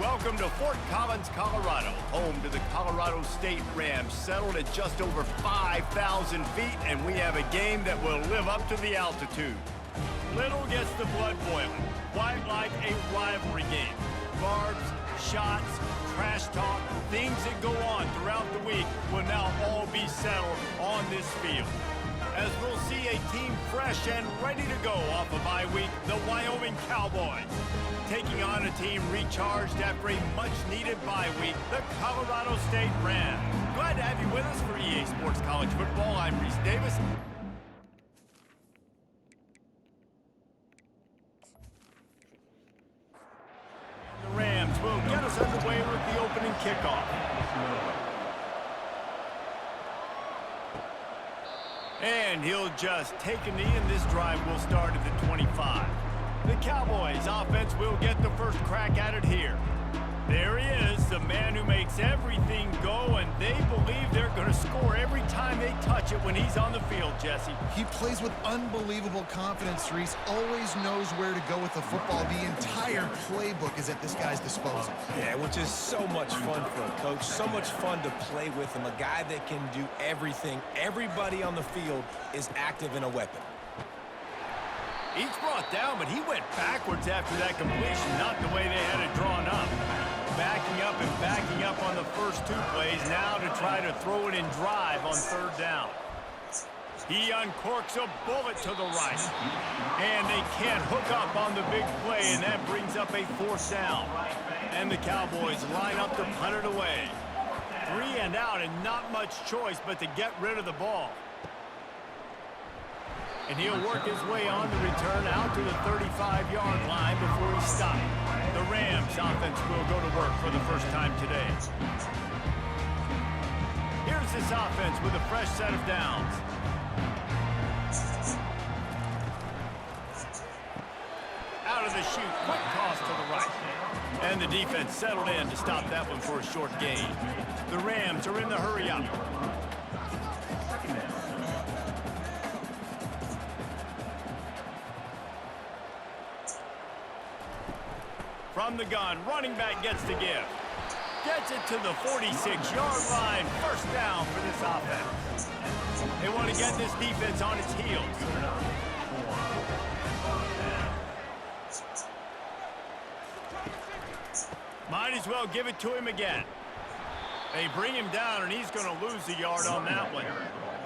Welcome to Fort Collins, Colorado, home to the Colorado State Rams, settled at just over 5,000 feet, and we have a game that will live up to the altitude. Little gets the blood boiling, quite like a rivalry game. Barbs, shots, trash talk, things that go on throughout the week will now all be settled on this field. As we'll see a team fresh and ready to go off a bye week, the Wyoming Cowboys. Taking on a team recharged after a much-needed bye week, the Colorado State Rams. Glad to have you with us for EA Sports College Football. I'm Reese Davis. The Rams will get us underway with the opening kickoff. And he'll just take a knee, and this drive will start at the 25. The Cowboys offense will get the first crack at it here. There he is, the man who makes everything go, and they believe they're going to score every time they touch it when he's on the field, Jesse. He plays with unbelievable confidence, Reese. Always knows where to go with the football. The entire playbook is at this guy's disposal. Yeah, which is so much fun for a coach. So much fun to play with him. A guy that can do everything. Everybody on the field is active in a weapon. He's brought down, but he went backwards after that completion, not the way they had it drawn up. Backing up and backing up on the first two plays, now to try to throw it in drive on third down. He uncorks a bullet to the right. And they can't hook up on the big play, and that brings up a fourth down. And the Cowboys line up to punt it away. 3 and out, and not much choice but to get rid of the ball. And he'll work his way on the return out to the 35-yard line before he stopped. The Rams offense will go to work for the first time today. Here's this offense with a fresh set of downs. Out of the chute, quick toss to the right. And the defense settled in to stop that one for a short gain. The Rams are in the hurry-up. From the gun, running back gets the give. Gets it to the 46-yard line. First down for this offense. They want to get this defense on its heels. Might as well give it to him again. They bring him down, and he's going to lose a yard on that one.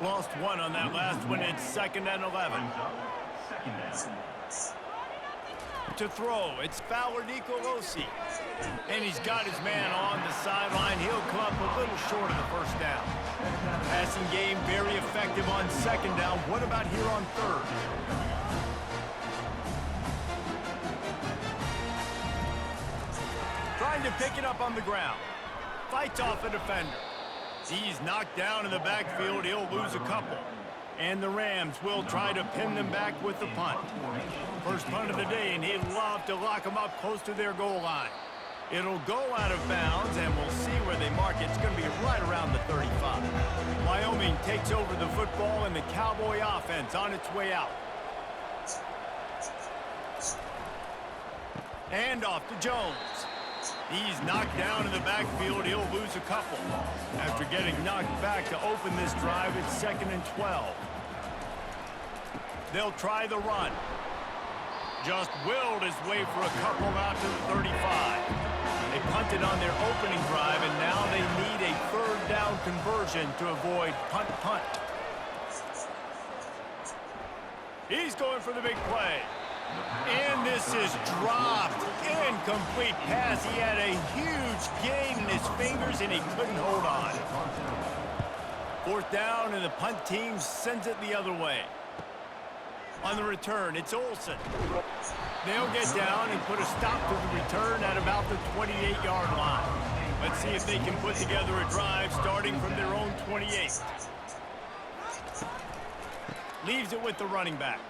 Lost one on that last one. It's 2nd and 11. To throw, it's Fowler Nicolosi. And he's got his man on the sideline. He'll come up a little short of the first down. Passing game very effective on 2nd down. What about here on 3rd? Trying to pick it up on the ground. Fights off a defender. He's knocked down in the backfield. He'll lose a couple. And the Rams will try to pin them back with the punt. First punt of the day, and he'd love to lock them up close to their goal line. It'll go out of bounds, and we'll see where they mark it. It's going to be right around the 35. Wyoming takes over the football, and the Cowboy offense on its way out. And off to Jones. He's knocked down in the backfield. He'll lose a couple. After getting knocked back to open this drive, it's 2nd and 12. They'll try the run. Just willed his way for a couple out to the 35. They punted on their opening drive, and now they need a 3rd down conversion to avoid punt. He's going for the big play. And this is dropped. Incomplete pass. He had a huge gain in his fingers, and he couldn't hold on. 4th down, and the punt team sends it the other way. On the return, it's Olsen. They'll get down and put a stop to the return at about the 28-yard line. Let's see if they can put together a drive starting from their own 28. Leaves it with the running back.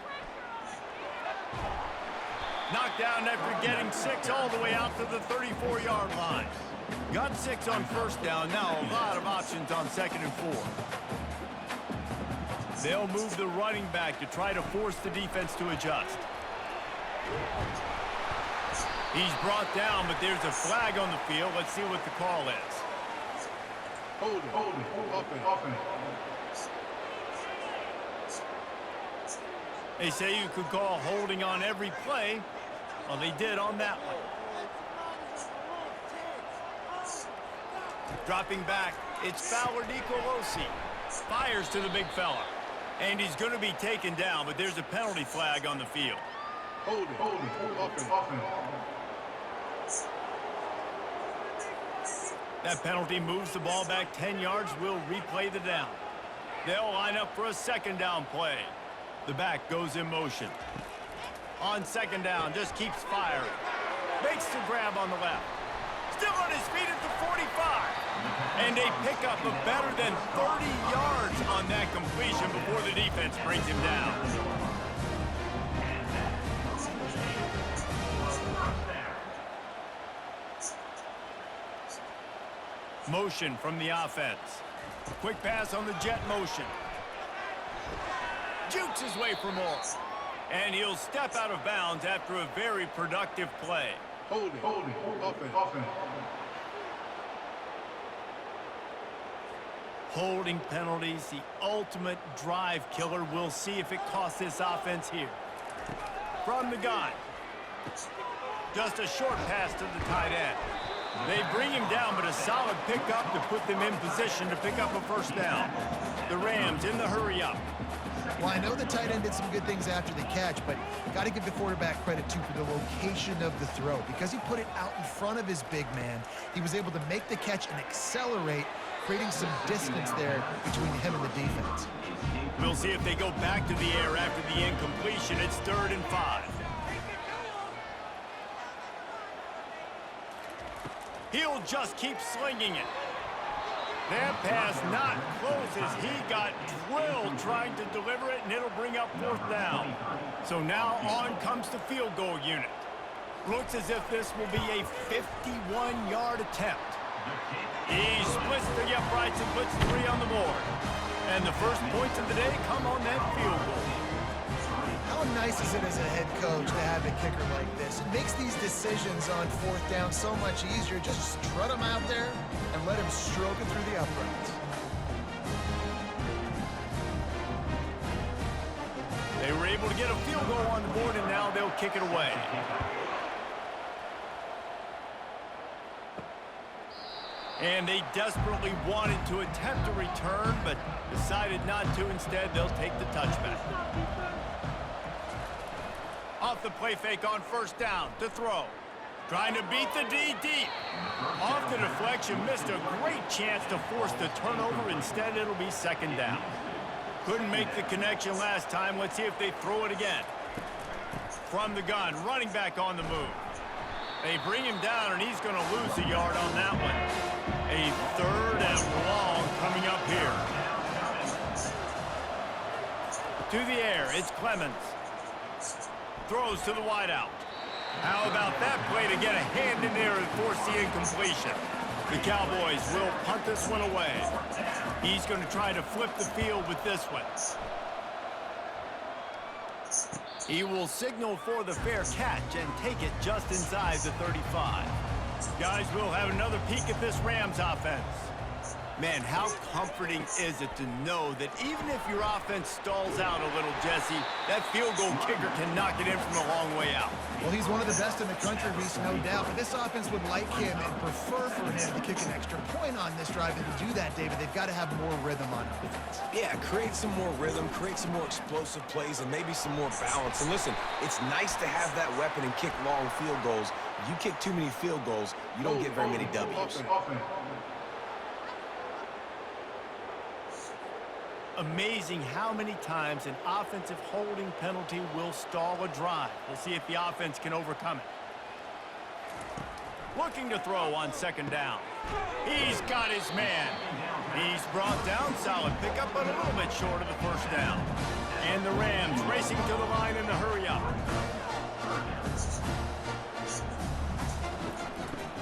Knocked down after getting 6 all the way out to the 34-yard line. Got 6 on 1st down. Now a lot of options on 2nd and 4. They'll move the running back to try to force the defense to adjust. He's brought down, but there's a flag on the field. Let's see what the call is. Hold it, offense. They say you could call holding on every play. Well, they did on that one. Dropping back, it's Fowler Nicolosi. Fires to the big fella. And he's going to be taken down, but there's a penalty flag on the field. Hold it, offense. That penalty moves the ball back 10 yards. We'll replay the down. They'll line up for a second down play. The back goes in motion. On second down, just keeps firing. Makes the grab on the left. Still on his feet at the 45. And a pickup of better than 30 yards on that completion before the defense brings him down. Motion from the offense. Quick pass on the jet motion. Jukes his way for more. And he'll step out of bounds after a very productive play. Hold it, offense. Holding penalties, the ultimate drive killer. We'll see if it costs this offense here. From the gun. Just a short pass to the tight end. They bring him down, but a solid pickup to put them in position to pick up a first down. The Rams in the hurry up. Well, I know the tight end did some good things after the catch, but got to give the quarterback credit, too, for the location of the throw. Because he put it out in front of his big man, he was able to make the catch and accelerate, creating some distance there between him and the defense. We'll see if they go back to the air after the incompletion. It's 3rd and 5. He'll just keep slinging it. That pass not close as he got drilled trying to deliver it, and it'll bring up 4th down. So now on comes the field goal unit. Looks as if this will be a 51-yard attempt. He splits the uprights and puts 3 on the board. And the first points of the day come on that field goal. How nice is it as a head coach to have a kicker like this? It makes these decisions on 4th down so much easier. Just strut him out there and let him stroke it through the uprights. They were able to get a field goal on the board, and now they'll kick it away. And they desperately wanted to attempt a return, but decided not to. Instead, they'll take the touchback. Off the play fake on 1st down to throw. Trying to beat the D deep. Off the deflection, missed a great chance to force the turnover. Instead, it'll be 2nd down. Couldn't make the connection last time. Let's see if they throw it again. From the gun, running back on the move. They bring him down, and he's going to lose a yard on that one. A 3rd and long coming up here. To the air, it's Clemens. Throws to the wideout. How about that play to get a hand in there and force the incompletion? The Cowboys will punt this one away. He's going to try to flip the field with this one. He will signal for the fair catch and take it just inside the 35. Guys, we'll have another peek at this Rams offense. Man, how comforting is it to know that even if your offense stalls out a little, Jesse, that field goal kicker can knock it in from a long way out. Well, he's one of the best in the country, Reese, no doubt. But this offense would like him and prefer for him to kick an extra point on this drive. And to do that, David, they've got to have more rhythm on offense. Yeah, create some more rhythm, create some more explosive plays, and maybe some more balance. And listen, it's nice to have that weapon and kick long field goals. If you kick too many field goals, you don't get very many W's. Amazing how many times an offensive holding penalty will stall a drive. We'll see if the offense can overcome it. Looking to throw on 2nd down. He's got his man. He's brought down. Solid pickup, but a little bit short of the 1st down. And the Rams racing to the line in the hurry up.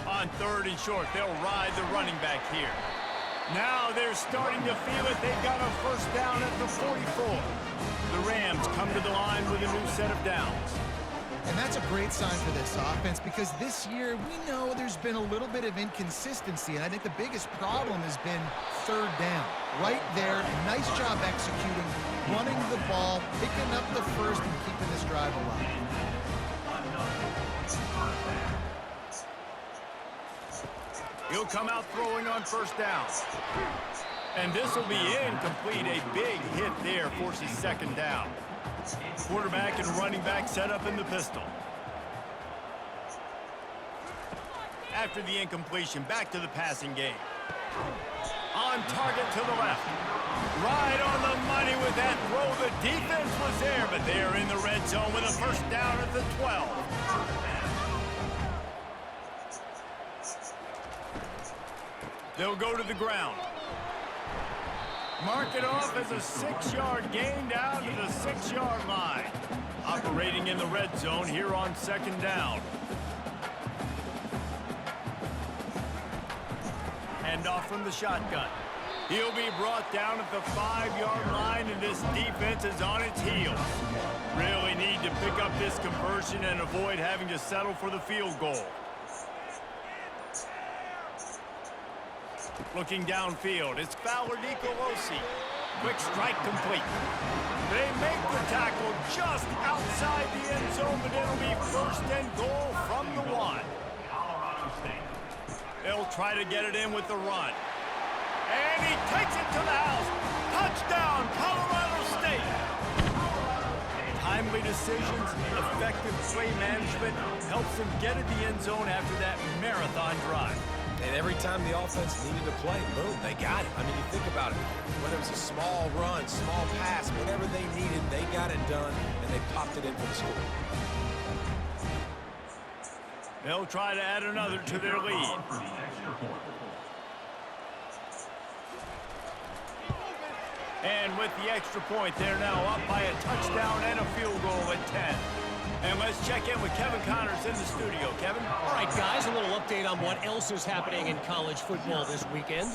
On 3rd and short, they'll ride the running back here. Now they're starting to feel it. They've got a 1st down at the 44. The Rams come to the line with a new set of downs. And that's a great sign for this offense because this year we know there's been a little bit of inconsistency, and I think the biggest problem has been third down. Right there, nice job executing, running the ball, picking up the first, and keeping this drive alive. He'll come out throwing on first down. And this will be incomplete. A big hit there forces second down. Quarterback and running back set up in the pistol. After the incompletion, back to the passing game. On target to the left. Right on the money with that throw. The defense was there, but they're in the red zone with a first down at the 12. They'll go to the ground. Mark it off as a 6-yard gain down to the 6-yard line. Operating in the red zone here on second down. Handoff from the shotgun. He'll be brought down at the 5-yard line, and this defense is on its heels. Really need to pick up this conversion and avoid having to settle for the field goal. Looking downfield, it's Fowler Nicolosi. Quick strike complete. They make the tackle just outside the end zone, but it'll be first and goal from the 1. They'll try to get it in with the run. And he takes it to the house. Touchdown, Colorado State. Timely decisions, effective play management helps them get in the end zone after that marathon drive. And every time the offense needed to play, boom, they got it. I mean, you think about it. Whether it was a small run, small pass, whatever they needed, they got it done, and they popped it in for the score. They'll try to add another to their lead. And with the extra point, they're now up by a touchdown and a field goal at 10. And let's check in with Kevin Connors in the studio. Kevin? All right, guys, a little update on what else is happening in college football this weekend.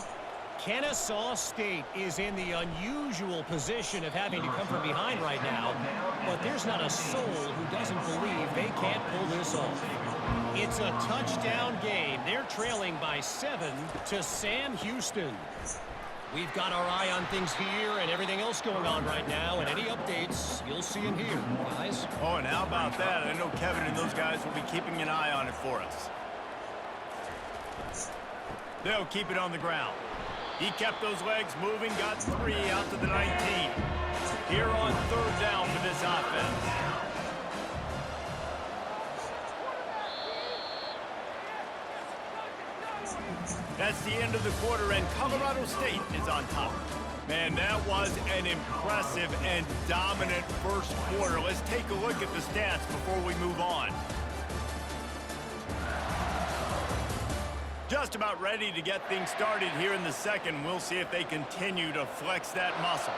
Kennesaw State is in the unusual position of having to come from behind right now, but there's not a soul who doesn't believe they can't pull this off. It's a touchdown game. They're trailing by 7 to Sam Houston. We've got our eye on things here and everything else going on right now, and any updates, you'll see them here, guys. Oh, and how about that? I know Kevin and those guys will be keeping an eye on it for us. They'll keep it on the ground. He kept those legs moving, got 3 out to the 19. Here on third down for this offense. That's the end of the quarter, and Colorado State is on top. Man, that was an impressive and dominant first quarter. Let's take a look at the stats before we move on. Just about ready to get things started here in the second. We'll see if they continue to flex that muscle.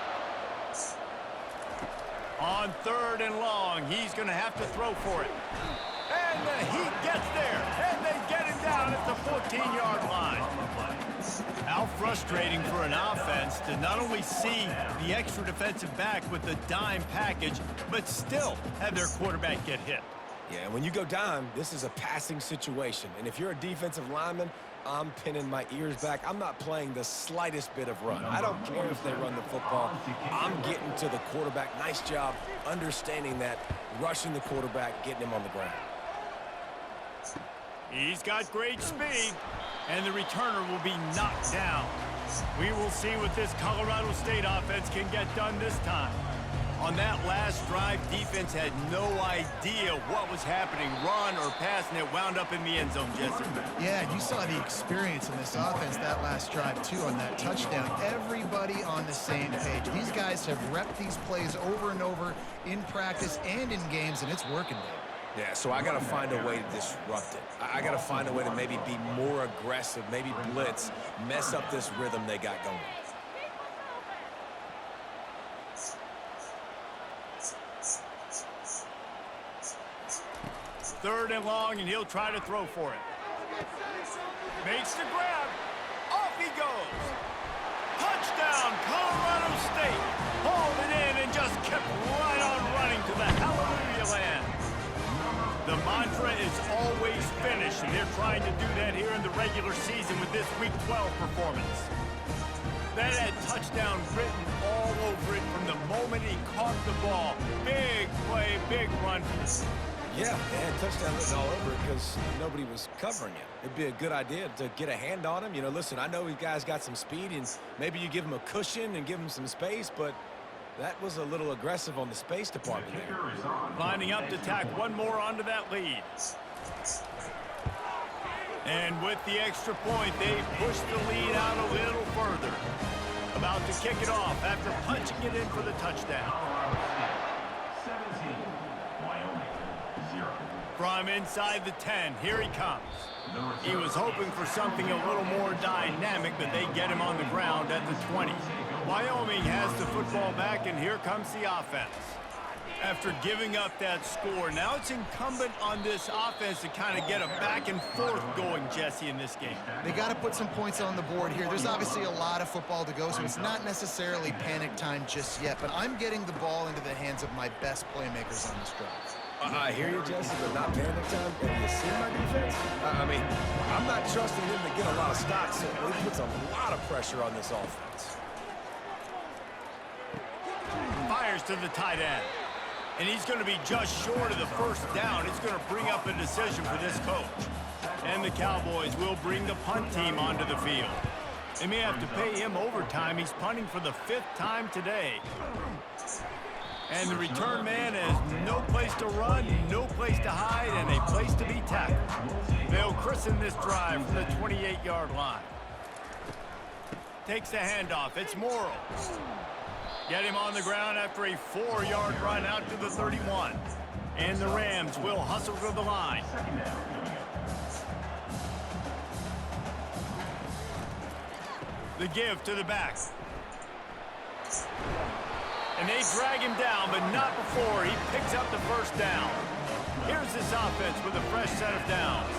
On third and long, he's going to have to throw for it. And the heat gets there, and they get him down at the 14-yard line. How frustrating for an offense to not only see the extra defensive back with the dime package, but still have their quarterback get hit. Yeah, when you go dime, this is a passing situation. And if you're a defensive lineman, I'm pinning my ears back. I'm not playing the slightest bit of run. I don't care if they run the football. I'm getting to the quarterback. Nice job understanding that, rushing the quarterback, getting him on the ground. He's got great speed, and the returner will be knocked down. We will see what this Colorado State offense can get done this time. On that last drive, defense had no idea what was happening, run or pass, and it wound up in the end zone, Jesse. Yeah, and you saw the experience in this offense that last drive, too, on that touchdown. Everybody on the same page. These guys have repped these plays over and over in practice and in games, and it's working there. Yeah, so I got to find a way to disrupt it. I got to find a way to maybe be more aggressive, maybe blitz, mess up this rhythm they got going. Third and long, and he'll try to throw for it. Makes the grab. Off he goes. Touchdown, Colorado State. Hauled it in and just kept right on running to the hallelujah land. and they're trying to do that here in the regular season with this Week 12 performance. That had touchdown written all over it from the moment he caught the ball. Big play, big run. Yeah, they had touchdown written all over it because nobody was covering him. It'd be a good idea to get a hand on him. You know, listen, I know you guys got some speed, and maybe you give him a cushion and give him some space, but that was a little aggressive on the space department there. Lining up to tack one more onto that lead. And with the extra point, they push the lead out a little further. About to kick it off after punching it in for the touchdown. 17, Wyoming, 0. From inside the 10, here he comes. He was hoping for something a little more dynamic, but they get him on the ground at the 20. Wyoming has the football back, and here comes the offense. After giving up that score, now it's incumbent on this offense to kind of get a back and forth going, Jesse, in this game. They got to put some points on the board here. There's obviously a lot of football to go, so it's not necessarily panic time just yet, but I'm getting the ball into the hands of my best playmakers on this drive. I hear you, Jesse, but not panic time. Have you seen my defense? I mean, I'm not trusting them to get a lot of stops, so it puts a lot of pressure on this offense. Fires to the tight end. And he's going to be just short of the first down. It's going to bring up a decision for this coach. And the Cowboys will bring the punt team onto the field. They may have to pay him overtime. He's punting for the 5th time today. And the return man has no place to run, no place to hide, and a place to be tackled. They'll christen this drive from the 28-yard line. Takes the handoff. It's Morrill. Get him on the ground after a 4-yard run out to the 31. And the Rams will hustle to the line. The give to the back. And they drag him down, but not before he picks up the first down. Here's this offense with a fresh set of downs.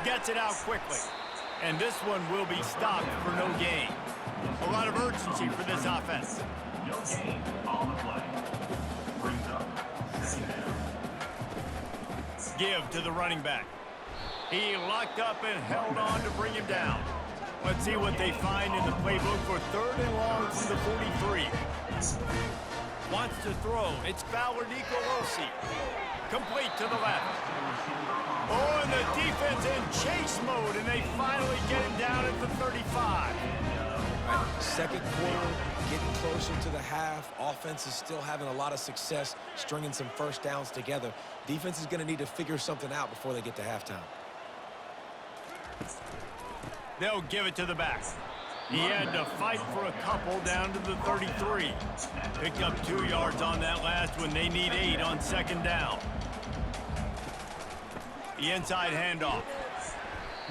Gets it out quickly. And this one will be stopped for no gain. A lot of urgency for this offense. No gain on the play. Brings up 2nd down. Give to the running back. He locked up and held on to bring him down. Let's see what they find in the playbook for 3rd and long from the 43. Wants to throw. It's Fowler Nicolosi. Complete to the left. Oh, and the defense in chase mode, and they finally get him down at the 35. Right. 2nd quarter, getting closer to the half. Offense is still having a lot of success stringing some first downs together. Defense is going to need to figure something out before they get to halftime. They'll give it to the back. He had to fight for a couple down to the 33. Picked up 2 yards on that last one. They need 8 on 2nd down. The inside handoff.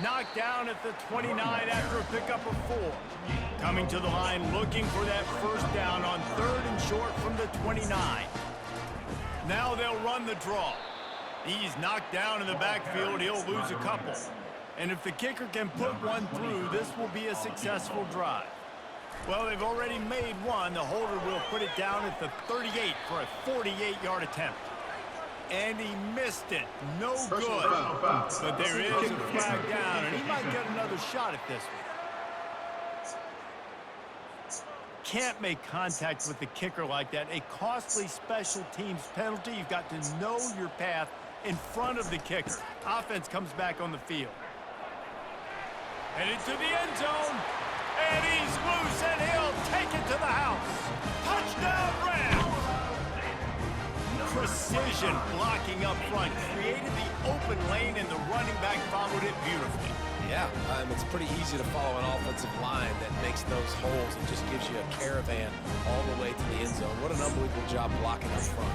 Knocked down at the 29 after a pickup of 4. Coming to the line looking for that first down on 3rd and short from the 29. Now they'll run the draw. He's knocked down in the backfield. He'll lose a couple. And if the kicker can put one through, this will be a successful drive. Well, they've already made one. The holder will put it down at the 38 for a 48-yard attempt. And he missed it. No good. But there is a flag down, and he might get another shot at this one. Can't make contact with the kicker like that. A costly special teams penalty. You've got to know your path in front of the kicker. Offense comes back on the field. Headed to the end zone. And he's loose, and he'll take it to the house. Touchdown, Rams! Precision blocking up front. Created the open lane, and the running back followed it beautifully. Yeah, it's pretty easy to follow an offensive line that makes those holes and just gives you a caravan all the way to the end zone. What an unbelievable job blocking up front.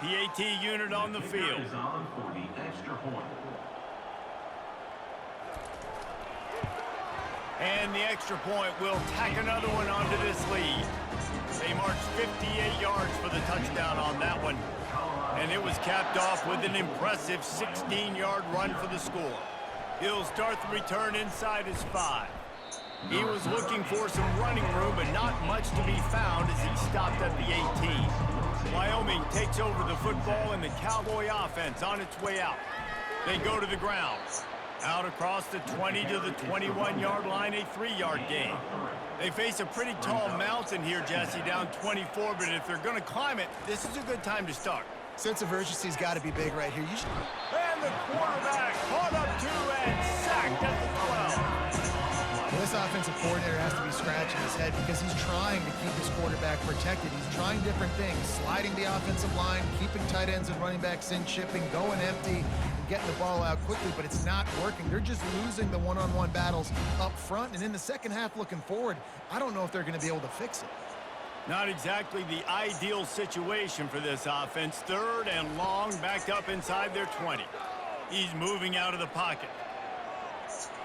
PAT unit on the field. Is on for the extra point. And the extra point will tack another one onto this lead. They marched 58 yards for the touchdown on that one. And it was capped off with an impressive 16-yard run for the score. He'll start the return inside his 5. He was looking for some running room, but not much to be found as he stopped at the 18. Wyoming takes over the football and the Cowboy offense on its way out. They go to the ground. Out across the 20 to the 21-yard line, a 3-yard gain. They face a pretty tall mountain here, Jesse, down 24, but if they're going to climb it, this is a good time to start. Sense of urgency's got to be big right here. And the quarterback caught up to and sacked at the 12. Well, this offensive coordinator has to be scratching his head because he's trying to keep his quarterback protected. He's trying different things, sliding the offensive line, keeping tight ends and running backs in, chipping, going empty, and getting the ball out quickly, but it's not working. They're just losing the one-on-one battles up front, and in the second half looking forward, I don't know if they're going to be able to fix it. Not exactly the ideal situation for this offense. 3rd and long, backed up inside their 20. He's moving out of the pocket.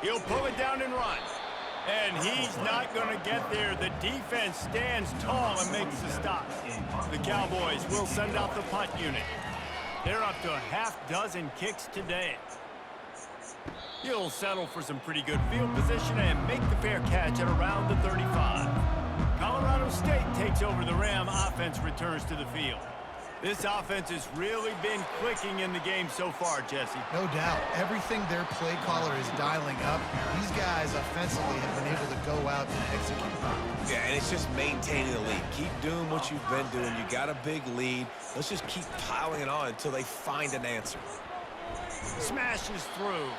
He'll pull it down and run. And he's not going to get there. The defense stands tall and makes the stop. The Cowboys will send out the punt unit. They're up to a half-dozen kicks today. He'll settle for some pretty good field position and make the fair catch at around the 35. Colorado State takes over the Ram. Offense returns to the field. This offense has really been clicking in the game so far, Jesse. No doubt. Everything their play caller is dialing up, these guys offensively have been able to go out and execute. Yeah, and it's just maintaining the lead. Keep doing what you've been doing. You got a big lead. Let's just keep piling it on until they find an answer. Smashes through.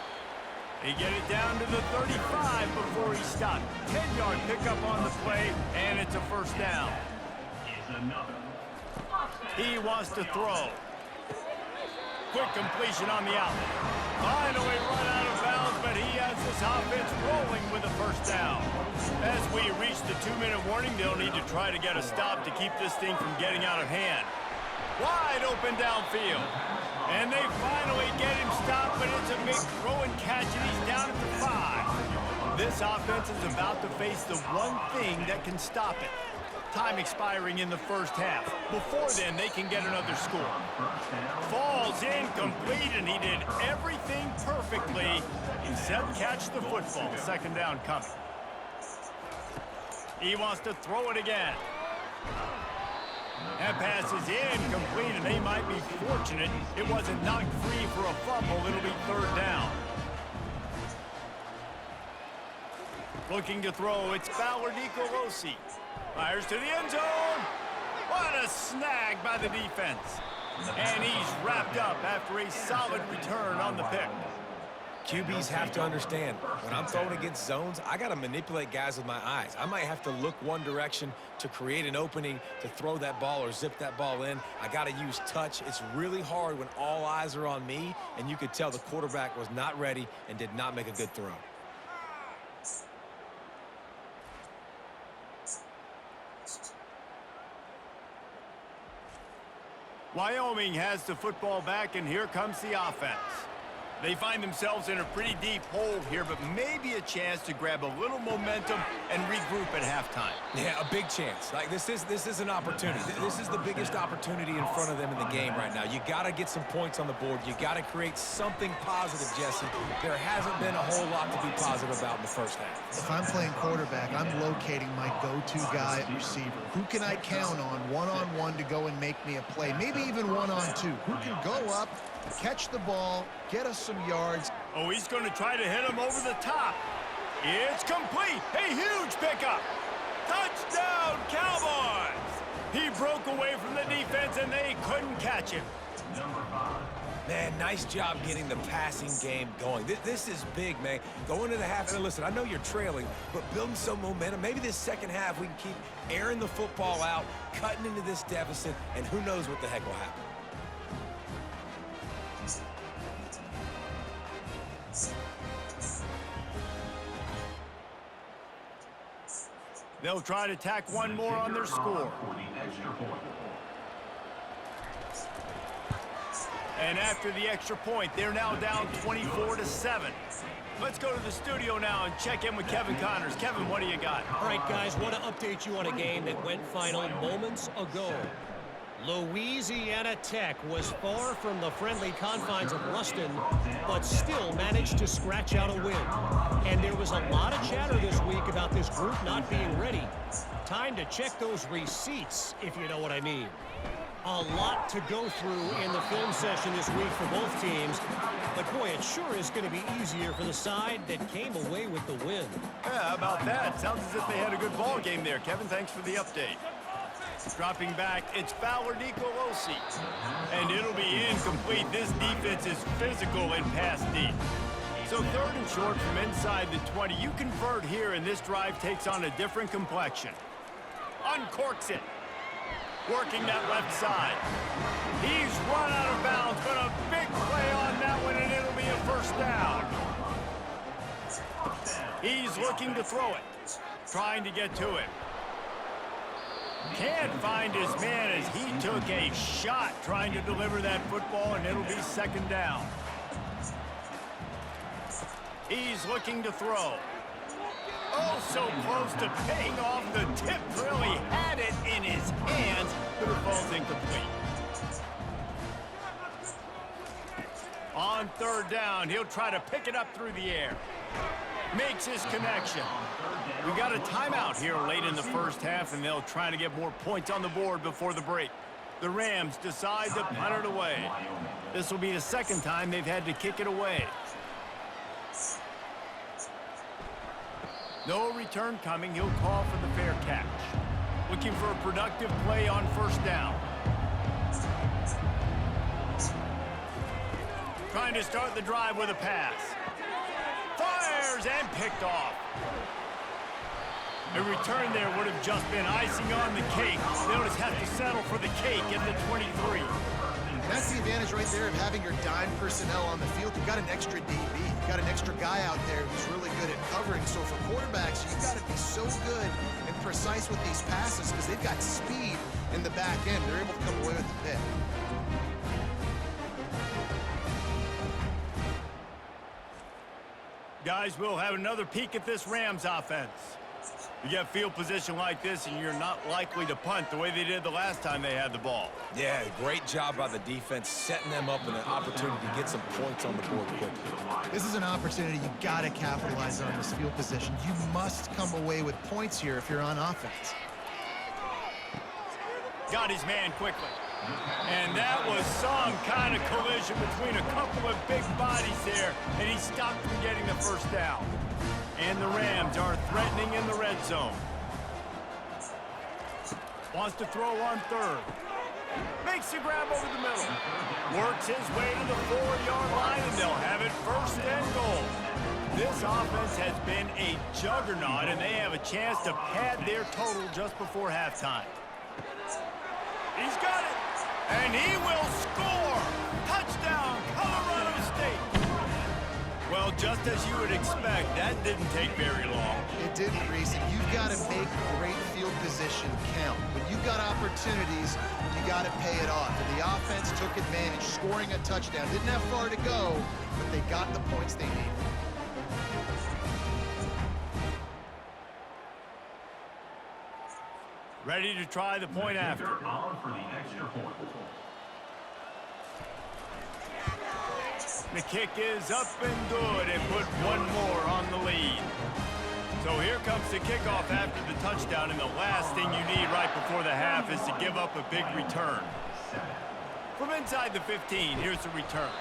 They get it down to the 35 before he stopped. 10-yard pickup on the play, and it's a first down. He wants to throw. Quick completion on the out. Finally run out of bounds, but he has this offense rolling with a first down. As we reach the 2-minute warning, they'll need to try to get a stop to keep this thing from getting out of hand. Wide open downfield. And they finally get him stopped, but it's a big throw and catch, and he's down at the 5. This offense is about to face the one thing that can stop it. Time expiring in the first half. Before then, they can get another score. Falls incomplete, and he did everything perfectly except catch the football. Second down coming. He wants to throw it again. That pass is incomplete, and they might be fortunate it wasn't knocked free for a fumble. It'll be 3rd down. Looking to throw, it's Ballard Nicolosi. Fires to the end zone. What a snag by the defense. And he's wrapped up after a solid return on the pick. QBs have to understand, when I'm throwing against zones, I got to manipulate guys with my eyes. I might have to look one direction to create an opening to throw that ball or zip that ball in. I got to use touch. It's really hard when all eyes are on me, and you could tell the quarterback was not ready and did not make a good throw. Wyoming has the football back, and here comes the offense. They find themselves in a pretty deep hole here, but maybe a chance to grab a little momentum and regroup at halftime. Yeah, a big chance. Like this is an opportunity. This is the biggest opportunity in front of them in the game right now. You got to get some points on the board. You got to create something positive, Jesse. There hasn't been a whole lot to be positive about in the first half. If I'm playing quarterback, I'm locating my go-to guy at receiver. Who can I count on one-on-one to go and make me a play? Maybe even one-on-two. Who can go up, catch the ball, get us some yards. Oh, he's going to try to hit him over the top. It's complete. A huge pickup. Touchdown, Cowboys. He broke away from the defense, and they couldn't catch him. Man, nice job getting the passing game going. This is big, man. Going to the half, and listen, I know you're trailing, but building some momentum. Maybe this second half we can keep airing the football out, cutting into this deficit, and who knows what the heck will happen. They'll try to tack one more on their score. And after the extra point, they're now down 24-7. Let's go to the studio now and check in with Kevin Connors. Kevin, what do you got? All right, guys, want to update you on a game that went final moments ago. Louisiana Tech was far from the friendly confines of Ruston, but still managed to scratch out a win. And there was a lot of chatter this week about this group not being ready. Time to check those receipts, if you know what I mean. A lot to go through in the film session this week for both teams. But boy, it sure is going to be easier for the side that came away with the win. Yeah, how about that? Sounds as if they had a good ball game there, Kevin. Thanks for the update. Dropping back, it's Fowler Nicolosi. And it'll be incomplete. This defense is physical and pass deep. So 3rd and short from inside the 20. You convert here, and this drive takes on a different complexion. Uncorks it. Working that left side. He's run out of bounds, but a big play on that one, and it'll be a first down. He's looking to throw it. Trying to get to it. Can't find his man as he took a shot trying to deliver that football, and it'll be 2nd down. He's looking to throw. Oh, so close to paying off. The tip really had it in his hands, but it falls incomplete. On 3rd down, he'll try to pick it up through the air. Makes his connection. We got a timeout here late in the first half, and they'll try to get more points on the board before the break. The Rams decide to punt it away. This will be the 2nd time they've had to kick it away. No return coming. He'll call for the fair catch. Looking for a productive play on 1st down. Trying to start the drive with a pass. Fires and picked off. A return there would have just been icing on the cake. They'll just have to settle for the cake at the 23. That's the advantage right there of having your dime personnel on the field. You've got an extra DB. You've got an extra guy out there who's really good at covering. So for quarterbacks, you've got to be so good and precise with these passes because they've got speed in the back end. They're able to come away with the pick. Guys, we'll have another peek at this Rams offense. You get field position like this, and you're not likely to punt the way they did the last time they had the ball. Yeah, great job by the defense, setting them up in an opportunity to get some points on the board quickly. This is an opportunity you got to capitalize on this field position. You must come away with points here if you're on offense. Got his man quickly. And that was some kind of collision between a couple of big bodies there, and he stopped from getting the first down. And the Rams are threatening in the red zone. Wants to throw on 3rd. Makes the grab over the middle. Works his way to the 4-yard line, and they'll have it 1st and goal. This offense has been a juggernaut, and they have a chance to pad their total just before halftime. He's got it. And he will score! Touchdown, Colorado State! Well, just as you would expect, that didn't take very long. It didn't, Reese, and you've got to make great field position count. When you've got opportunities, you got to pay it off. And the offense took advantage, scoring a touchdown. Didn't have far to go, but they got the points they needed. Ready to try the point after. On for the extra point. The kick is up and good and put one more on the lead. So here comes the kickoff after the touchdown, and the last thing you need right before the half is to give up a big return. From inside the 15, here's the return.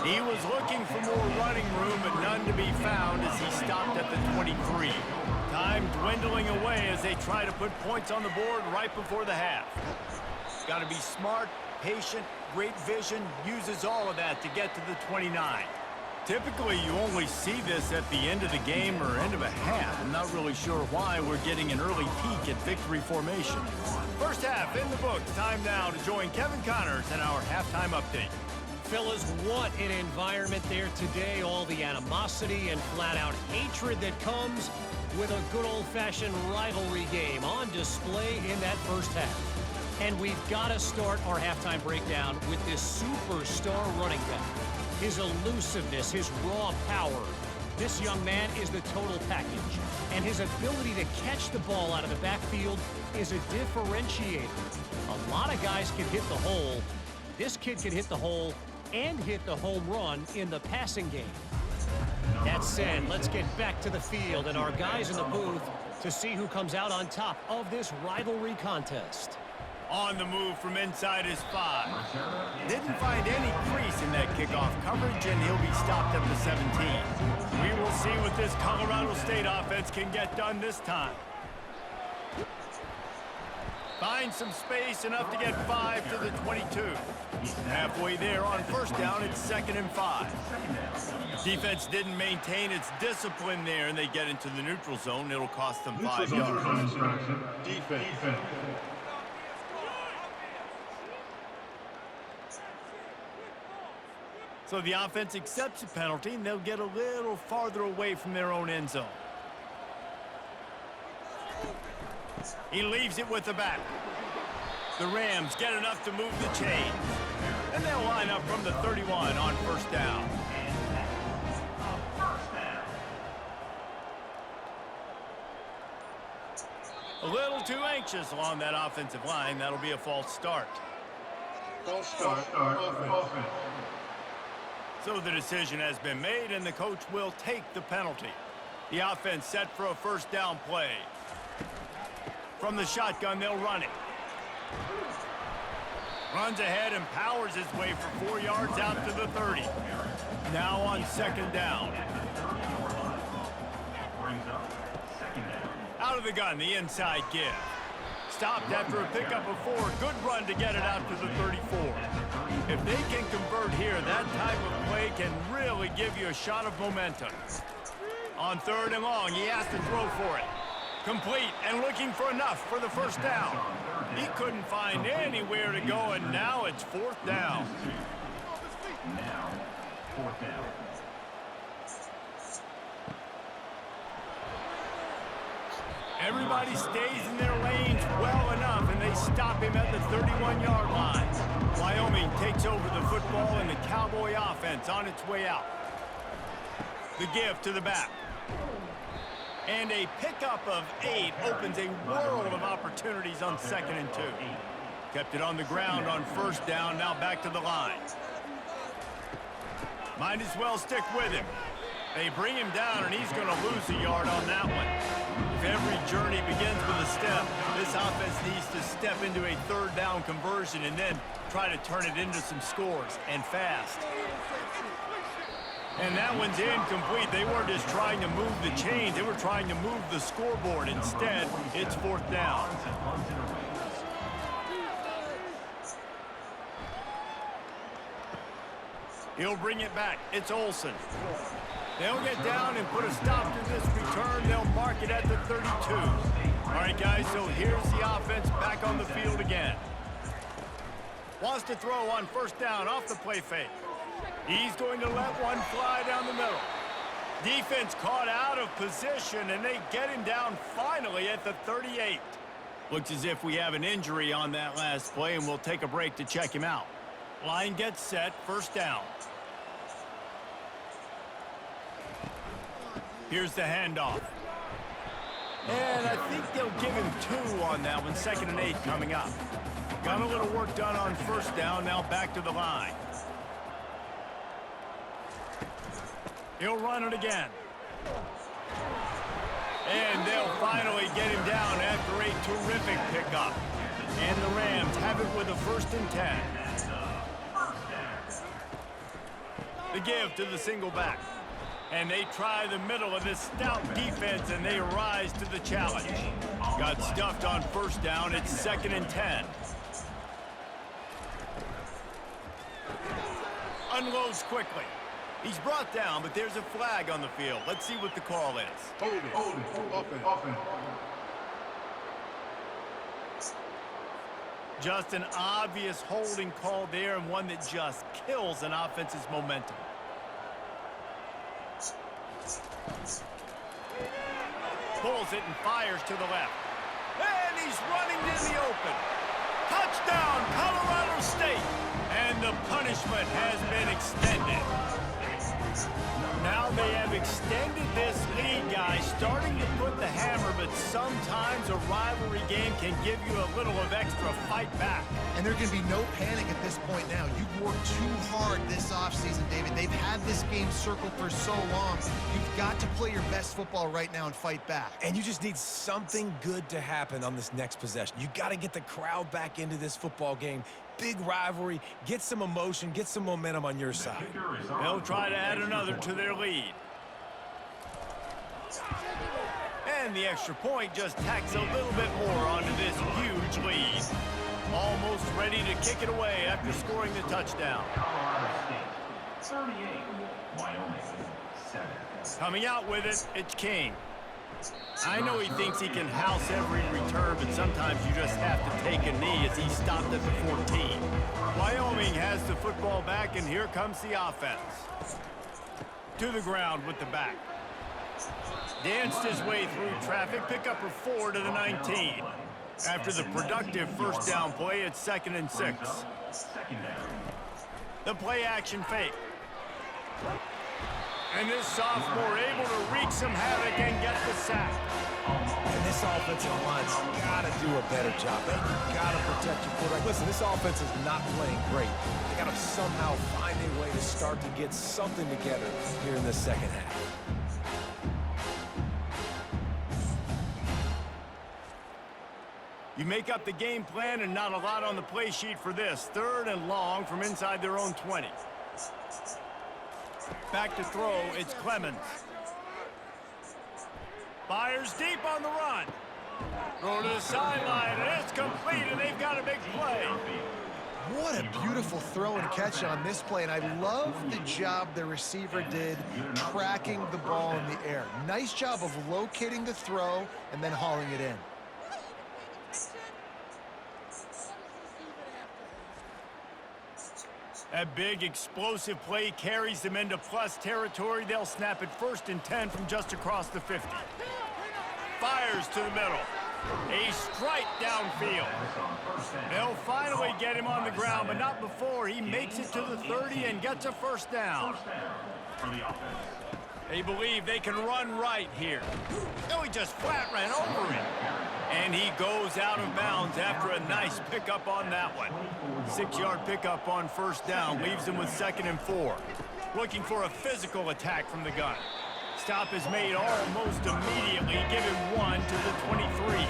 He was looking for more running room, but none to be found as he stopped at the 23. Time dwindling away as they try to put points on the board right before the half. Got to be smart, patient, great vision, uses all of that to get to the 29. Typically, you only see this at the end of the game or end of a half. I'm not really sure why we're getting an early peek at victory formation. First half in the books. Time now to join Kevin Connors in our halftime update. Fellas, what an environment there today. All the animosity and flat-out hatred that comes with a good old-fashioned rivalry game on display in that first half. And we've got to start our halftime breakdown with this superstar running back. His elusiveness, his raw power. This young man is the total package. And his ability to catch the ball out of the backfield is a differentiator. A lot of guys can hit the hole. This kid can hit the hole and hit the home run in the passing game. That said, let's get back to the field and our guys in the booth to see who comes out on top of this rivalry contest. On the move from inside his 5. Didn't find any crease in that kickoff coverage, and he'll be stopped at the 17. We will see what this Colorado State offense can get done this time. Finds some space, enough to get 5 to the 22. Halfway there on first down, it's 2nd and 5. Defense didn't maintain its discipline there, and they get into the neutral zone. It'll cost them 5 yards. Defense. So the offense accepts the penalty, and they'll get a little farther away from their own end zone. He leaves it with the back. The Rams get enough to move the chains. And they'll line up from the 31 on first down. A little too anxious along that offensive line. That'll be a false start. False start. Offense. So the decision has been made, and the coach will take the penalty. The offense set for a first down play. From the shotgun, they'll run it. Runs ahead and powers his way for 4 yards out to the 30. Now on 2nd down. Out of the gun, the inside give. Stopped after a pickup of 4. Good run to get it out to the 34. If they can convert here, that type of play can really give you a shot of momentum. On 3rd and long, he has to throw for it. Complete and looking for enough for the first down. He couldn't find anywhere to go, and now it's 4th down. Now, 4th down. Everybody stays in their lanes well enough, and they stop him at the 31-yard line. Wyoming takes over the football, and the Cowboy offense on its way out. The give to the back. And a pickup of 8 opens a world of opportunities on 2nd and 2. Kept it on the ground on first down, now back to the line. Might as well stick with him. They bring him down, and he's going to lose a yard on that one. If every journey begins with a step, this offense needs to step into a 3rd down conversion and then try to turn it into some scores, and fast. And that one's incomplete. They weren't just trying to move the chains. They were trying to move the scoreboard. Instead, it's 4th down. He'll bring it back. It's Olsen. They'll get down and put a stop to this return. They'll mark it at the 32. All right, guys, so here's the offense back on the field again. Wants to throw on first down off the play fake. He's going to let one fly down the middle. Defense caught out of position, and they get him down finally at the 38. Looks as if we have an injury on that last play, and we'll take a break to check him out. Line gets set, first down. Here's the handoff. And I think they'll give him 2 on that one. 2nd and 8 coming up. Got a little work done on first down, now back to the line. He'll run it again. And they'll finally get him down after a terrific pickup. And the Rams have it with a 1st and 10. The give to the single back. And they try the middle of this stout defense, and they rise to the challenge. Got stuffed on first down. It's 2nd and 10. Unloads quickly. He's brought down, but there's a flag on the field. Let's see what the call is. Holding. Offense. Just an obvious holding call there, and one that just kills an offense's momentum. Pulls it and fires to the left. And he's running in the open. Touchdown, Colorado State. And the punishment has been extended. Now they have extended this lead, guys, starting to put the hammer, but sometimes a rivalry game can give you a little of extra fight back. And there can be no panic at this point now. You've worked too hard this offseason, David. They've had this game circled for so long. You've got to play your best football right now and fight back. And you just need something good to happen on this next possession. You got to get the crowd back into this football game. Big rivalry, get some emotion, get some momentum on your side. They'll try to add another to their lead. And the extra point just tacks a little bit more onto this huge lead. Almost ready to kick it away after scoring the touchdown. Colorado State, 38. Wyoming, 7. Coming out with it, it's King. I know he thinks he can house every return, but sometimes you just have to take a knee as he stopped at the 14. Wyoming has the football back, and here comes the offense. To the ground with the back. Danced his way through traffic, pick up a 4 to the 19. After the productive first down play, it's 2nd and 6. The play action fake. And this sophomore able to wreak some havoc and get the sack. And this offensive line's got to do a better job. They got to protect your quarterback. Listen, this offense is not playing great. They got to somehow find a way to start to get something together here in the second half. You make up the game plan and not a lot on the play sheet for this. 3rd and long from inside their own 20. Back to throw, it's Clemens. Fires deep on the run. Throw to the sideline, and it's complete, and they've got a big play. What a beautiful throw and catch on this play, and I love the job the receiver did tracking the ball in the air. Nice job of locating the throw and then hauling it in. That big explosive play carries them into plus territory. They'll snap it 1st and 10 from just across the 50. Fires to the middle. A strike downfield. They'll finally get him on the ground, but not before he makes it to the 30 and gets a 1st down. They believe they can run right here. No, he just flat ran over him. And he goes out of bounds after a nice pickup on that one. 6-yard pickup on 1st down leaves him with 2nd and 4. Looking for a physical attack from the gun. Stop is made almost immediately, giving 1 to the 23.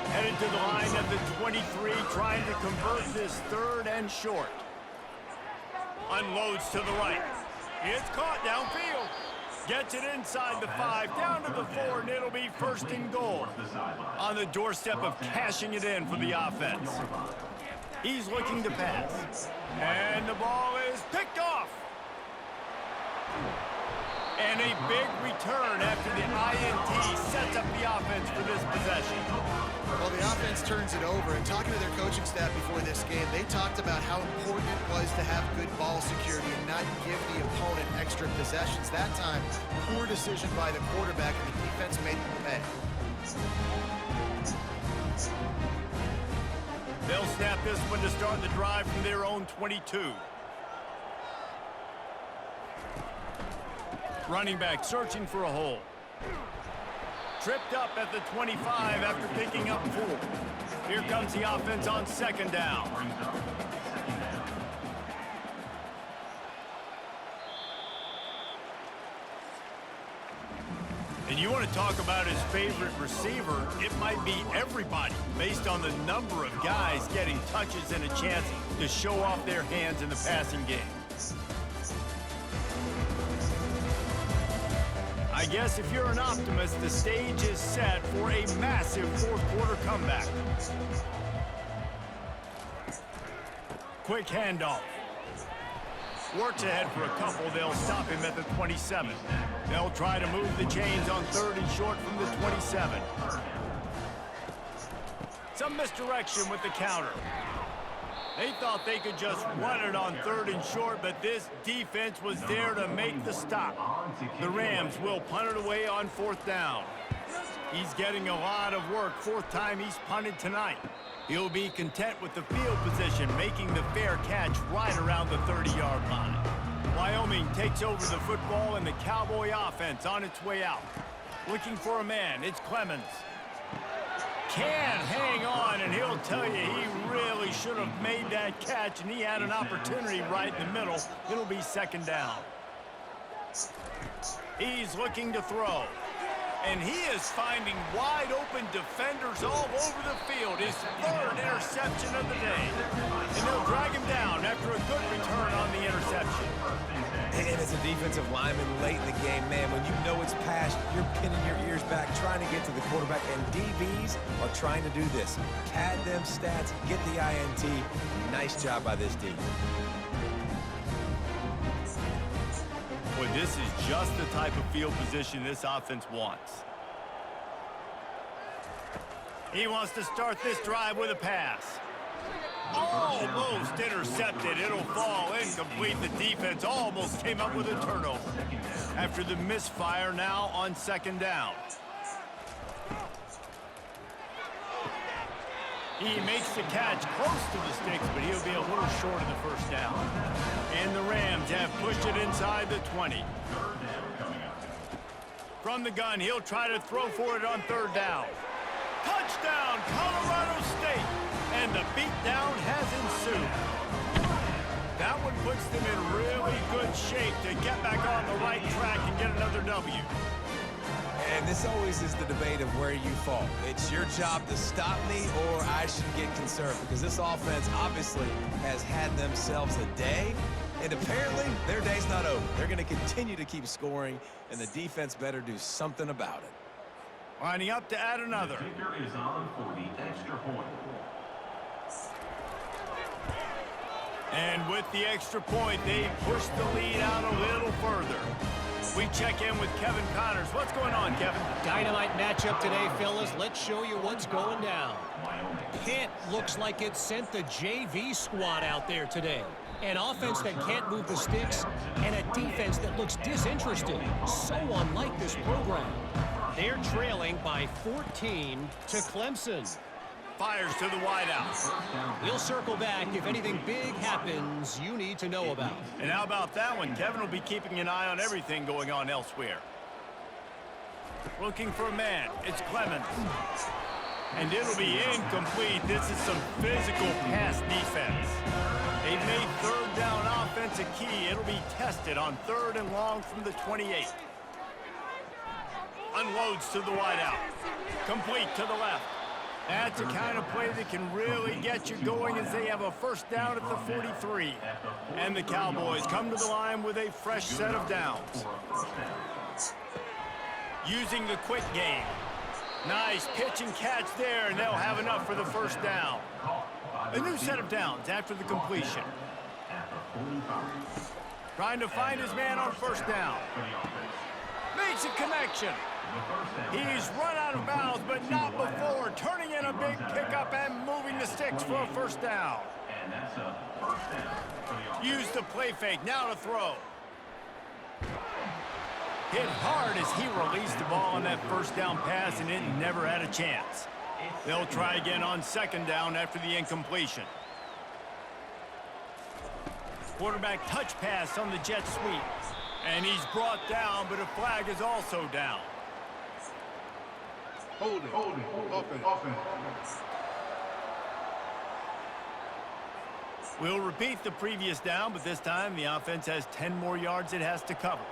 Headed to the line of the 23, trying to convert this 3rd and short. Unloads to the right. It's caught downfield. Gets it inside the 5, down to the 4, and it'll be 1st and goal. On the doorstep of cashing it in for the offense. He's looking to pass. And the ball is picked off. And a big return after the INT sets up the offense for this possession. Well, the offense turns it over, and talking to their coaching staff before this game, they talked about how important it was to have good ball security and not give the opponent extra possessions. That time, poor decision by the quarterback, and the defense made them pay. They'll snap this one to start the drive from their own 22. Running back searching for a hole. Tripped up at the 25 after picking up 4. Here comes the offense on 2nd down. And you want to talk about his favorite receiver, it might be everybody based on the number of guys getting touches and a chance to show off their hands in the passing game. I guess if you're an optimist, the stage is set for a massive 4th quarter comeback. Quick handoff. Works ahead for a couple. They'll stop him at the 27. They'll try to move the chains on 3rd and short from the 27. Some misdirection with the counter. They thought they could just run it on 3rd and short, but this defense was there to make the stop. The Rams will punt it away on 4th down. He's getting a lot of work. 4th time he's punted tonight. He'll be content with the field position, making the fair catch right around the 30-yard line. Wyoming Wyoming takes over the football and the Cowboy offense on its way out. Looking for a man, it's Clemens. Can't hang on, and he'll tell you he really should have made that catch, and he had an opportunity right in the middle. It'll be second down. He's looking to throw. And he is finding wide open defenders all over the field. His third interception of the day. And they'll drag him down after a good return on the interception. And as a defensive lineman late in the game, man, when you know it's past, you're pinning your ears back, trying to get to the quarterback. And DBs are trying to do this. Pad them stats, get the INT. Nice job by this D. Boy, this is just the type of field position this offense wants. He wants to start this drive with a pass. Almost intercepted. It'll fall incomplete. The defense almost came up with a turnover. After the misfire, now on second down. He makes the catch close to the sticks, but he'll be a little short of the first down. And the Rams have pushed it inside the 20. From the gun, he'll try to throw for it on third down. Touchdown, Colorado State! And the beatdown has ensued. That one puts them in really good shape to get back on the right track and get another W. And this always is the debate of where you fall. It's your job to stop me, or I should get concerned, because this offense obviously has had themselves a day, and apparently their day's not over. They're going to continue to keep scoring, and the defense better do something about it. Lining up to add another. The kicker is on for the extra point. And with the extra point, they push the lead out a little further. We check in with Kevin Connors. What's going on, Kevin? Dynamite matchup today, fellas. Let's show you what's going down. Pitt looks like it sent the JV squad out there today. An offense that can't move the sticks and a defense that looks disinterested. So unlike this program. They're trailing by 14 to Clemson. Fires to the wideout. We'll circle back if anything big happens you need to know about. And how about that one? Kevin will be keeping an eye on everything going on elsewhere. Looking for a man. It's Clemens. And it'll be incomplete. This is some physical pass defense. They've made third down offense a key. It'll be tested on third and long from the 28. Unloads to the wideout. Complete to the left. That's the kind of play that can really get you going as they have a first down at the 43. And the Cowboys come to the line with a fresh set of downs. Using the quick game. Nice pitch and catch there, and they'll have enough for the first down. A new set of downs after the completion. Trying to find his man on first down. Makes a connection. He's run out of bounds, but not before. Turning in a big pickup and moving the sticks for a first down. Use the play fake, now to throw. Hit hard as he released the ball on that first down pass, and it never had a chance. They'll try again on second down after the incompletion. Quarterback touch pass on the jet sweep. And he's brought down, but a flag is also down. Holding, offense. We'll repeat the previous down, but this time the offense has 10 more yards it has to cover.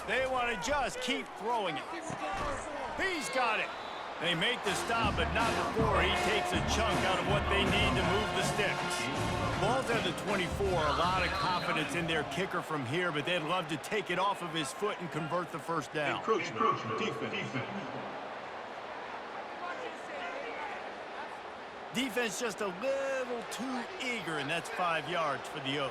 They want to just keep throwing it. He's got it. They make the stop, but not before he takes a chunk out of what they need to move the sticks. Ball's at the 24. A lot of confidence in their kicker from here, but they'd love to take it off of his foot and convert the first down. Encroachment. Defense. Defense just a little too eager, and that's 5 yards for the O.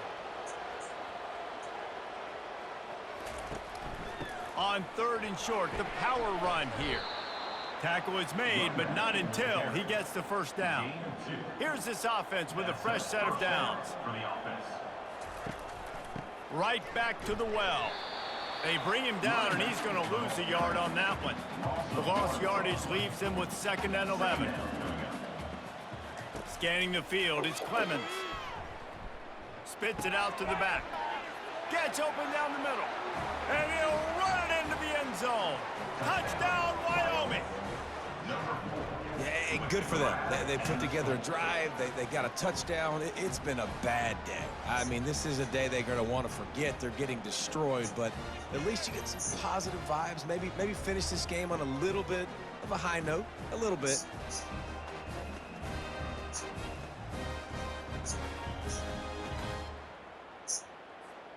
On third and short, the power run here. Tackle is made, but not until he gets the first down. Here's this offense with a fresh set of downs. Right back to the well. They bring him down, and he's going to lose a yard on that one. The lost yardage leaves him with 2nd and 11. Scanning the field, it's Clemens. spits it out to the back. Gets open down the middle. And he'll run it into the end zone. Touchdown, Wyoming. Yeah, good for them. They put together a drive. They got a touchdown. It's been a bad day. I mean, this is a day they're going to want to forget. They're getting destroyed, but at least you get some positive vibes. Maybe finish this game on a little bit of a high note. A little bit.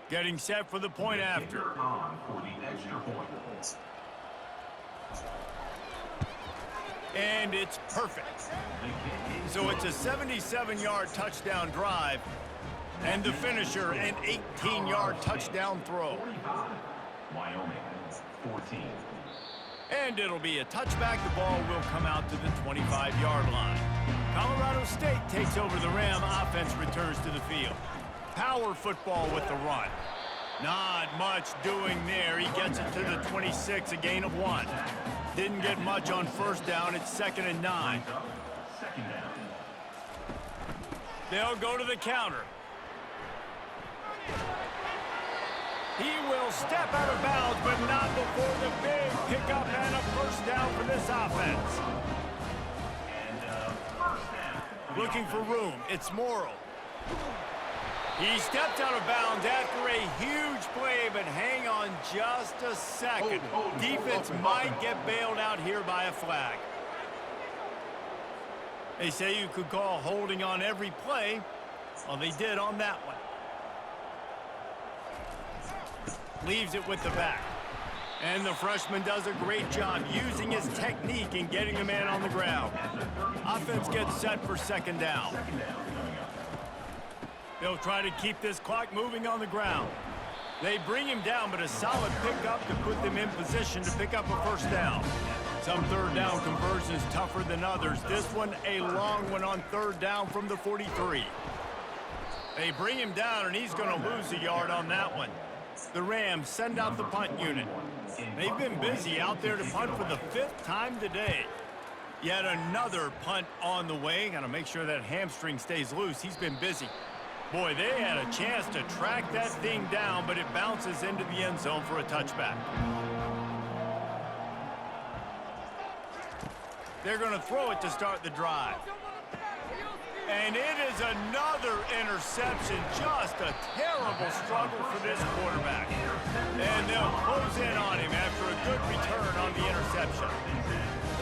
Getting set for the point after. On for the extra point. And it's perfect. So it's a 77-yard touchdown drive, and the finisher, an 18-yard touchdown throw. Wyoming, 14. And it'll be a touchback. The ball will come out to the 25-yard line. Colorado State takes over the Ram. Offense returns to the field. Power football with the run. Not much doing there. He gets it to the 26, a gain of 1. Didn't get much on first down. It's 2nd and 9. Second down. They'll go to the counter. He will step out of bounds, but not before the big pickup and a first down for this offense. First down. Looking for room. It's Morrow. He stepped out of bounds after a huge play, but hang on just a second. Defense might get bailed out here by a flag. They say you could call holding on every play. Well, they did on that one. Leaves it with the back. And the freshman does a great job using his technique and getting the man on the ground. Offense gets set for 2nd down. They'll try to keep this clock moving on the ground. They bring him down, but a solid pickup to put them in position to pick up a first down. Some 3rd down conversions tougher than others. This one a long one on 3rd down from the 43. They bring him down, and he's going to lose a yard on that one. The Rams send out the punt unit. They've been busy out there to punt for the 5th time today. Yet another punt on the way. Got to make sure that hamstring stays loose. He's been busy. Boy, they had a chance to track that thing down, but it bounces into the end zone for a touchback. They're going to throw it to start the drive. And it is another interception. Just a terrible struggle for this quarterback. And they'll close in on him after a good return on the interception.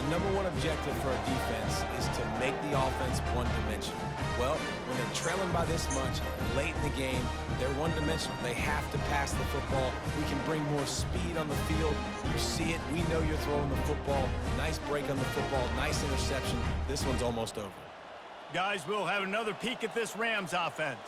The #1 objective for a defense is to make the offense one-dimensional. Well, when they're trailing by this much late in the game, they're one-dimensional. They have to pass the football. We can bring more speed on the field. You see it. We know you're throwing the football. Nice break on the football. Nice interception. This one's almost over. Guys, we'll have another peek at this Rams offense.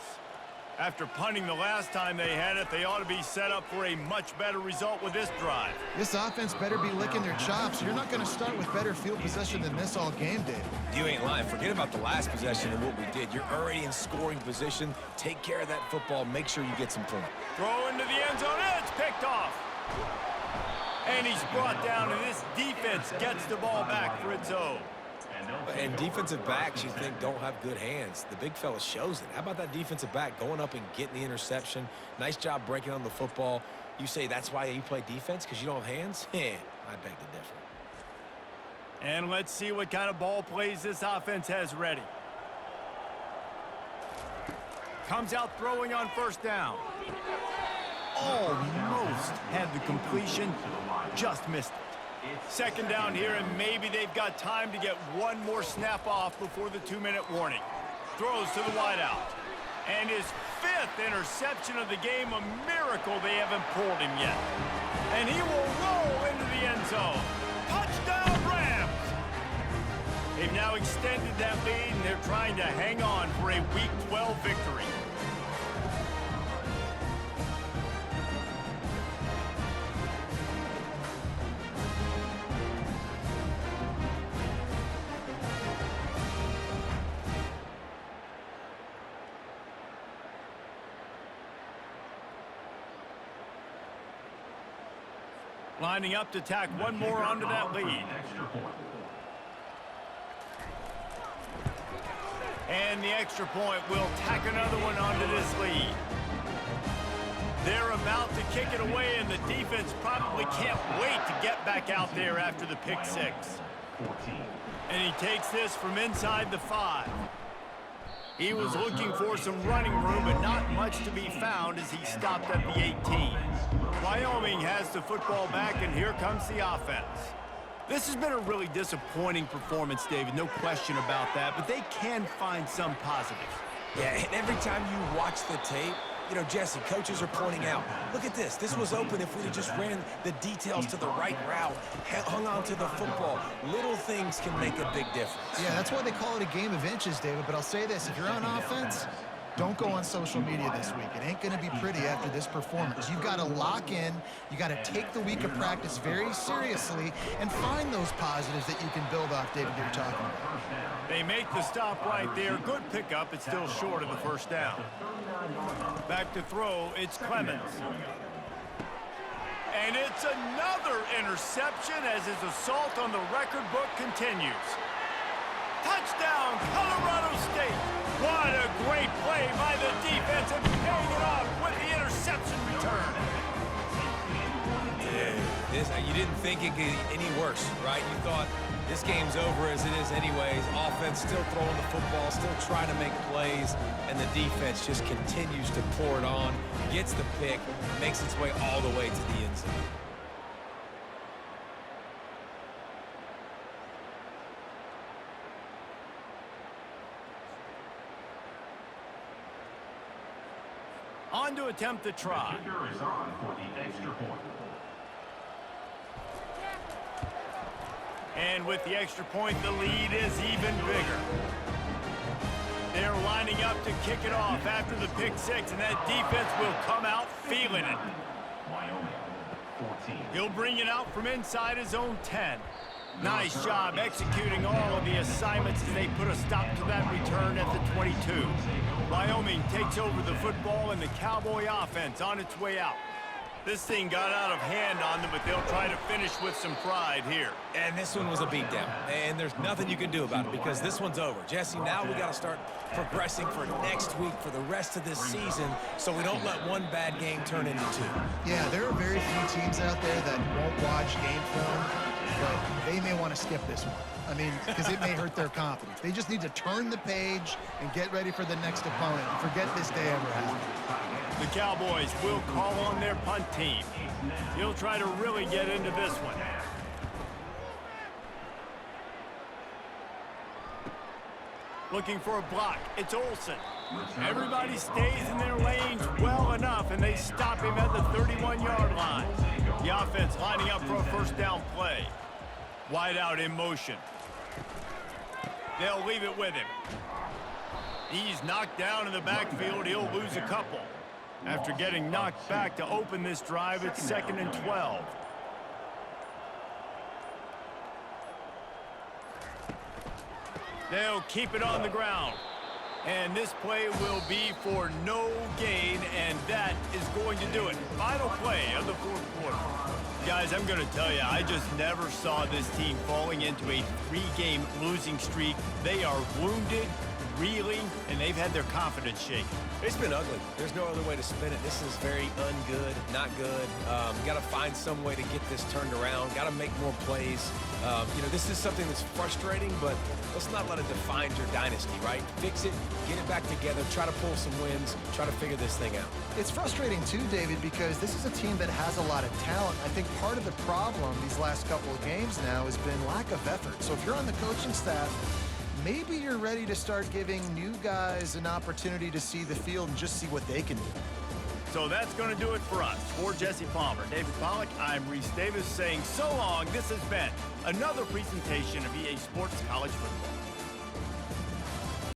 After punting the last time they had it, they ought to be set up for a much better result with this drive. This offense better be licking their chops. You're not going to start with better field possession than this all game did. You ain't lying. Forget about the last possession and what we did. You're already in scoring position. Take care of that football. Make sure you get some points. Throw into the end zone. It's picked off. And he's brought down, and this defense gets the ball back for its own. And defensive backs, you think, don't have good hands. The big fella shows it. How about that defensive back going up and getting the interception? Nice job breaking on the football. You say that's why you play defense, because you don't have hands? I beg to differ. And let's see what kind of ball plays this offense has ready. Comes out throwing on 1st down. Almost had the completion, just missed it. 2nd down here, and maybe they've got time to get one more snap off before the 2-minute warning. Throws to the wideout. And his 5th interception of the game, a miracle they haven't pulled him yet. And he will roll into the end zone. Touchdown, Rams! They've now extended that lead, and they're trying to hang on for a Week 12 victory. Lining up to tack one more onto that lead. And the extra point will tack another one onto this this lead. They're about to kick it away, and the defense probably can't wait to get back out there after the pick six. 14. And he takes this from inside the 5. He was looking for some running room, but not much to be found as he stopped at the 18. Wyoming has the football back, and here comes the offense. This has been a really disappointing performance, David, no question about that, but they can find some positives. Yeah, and every time you watch the tape, you know, Jesse, coaches are pointing out, look at this. This was open if we'd have just ran the details to the right route, hung on to the football. Little things can make a big difference. Yeah, that's why they call it a game of inches, David. But I'll say this, if you're on offense, don't go on social media this week. It ain't going to be pretty after this performance. You've got to lock in. You got to take the week of practice very seriously and find those positives that you can build off, David, that you're talking about. They make the stop right there. Good pickup. It's still short of the first down. Back to throw. It's Clemens. And it's another interception as his assault on the record book continues. Touchdown, Colorado State. What a great play by the defense and paying it off with the interception return. You didn't think it could get any worse, right? You thought this game's over as it is anyways. Offense still throwing the football, still trying to make plays, and the defense just continues to pour it on, gets the pick, makes its way all the way to the end zone. On to attempt the try. Kicker is on for the extra point. And with the extra point, the lead is even bigger. They're lining up to kick it off after the pick six, and that defense will come out feeling it. Wyoming, 14. He'll bring it out from inside his own 10. Nice job executing all of the assignments as they put a stop to that return at the 22. Wyoming takes over the football, and the Cowboy offense on its way out. This thing got out of hand on them, but they'll try to finish with some pride here. And this one was a beatdown, and there's nothing you can do about it because this one's over. Jesse, now we got to start progressing for next week for the rest of this season so we don't let one bad game turn into two. Yeah, there are very few teams out there that won't watch game film, but they may want to skip this one. I mean, because it may hurt their confidence. They just need to turn the page and get ready for the next opponent and forget this day ever happened. The Cowboys will call on their punt team. He'll try to really get into this one. Looking for a block. It's Olsen. Everybody stays in their lanes well enough, and they stop him at the 31-yard line. The offense lining up for a first down play. Wide out in motion. They'll leave it with him. He's knocked down in the backfield. He'll lose a couple. After getting knocked back to open this drive, it's 2nd and 12. They'll keep it on the ground. And this play will be for no gain, and that is going to do it. Final play of the fourth quarter. Guys, I'm going to tell you, I just never saw this team falling into a 3-game losing streak. They are wounded, reeling, and they've had their confidence shaken. It's been ugly. There's no other way to spin it. This is very ungood, not good. Got to find some way to get this turned around. Got to make more plays. You know, this is something that's frustrating, but let's not let it define your dynasty, right? Fix it, get it back together, try to pull some wins, try to figure this thing out. It's frustrating too, David, because this is a team that has a lot of talent. I think part of the problem these last couple of games now has been lack of effort. So if you're on the coaching staff, maybe you're ready to start giving new guys an opportunity to see the field and just see what they can do. So that's going to do it for us. For Jesse Palmer, David Pollack, I'm Reese Davis saying so long. This has been another presentation of EA Sports College Football.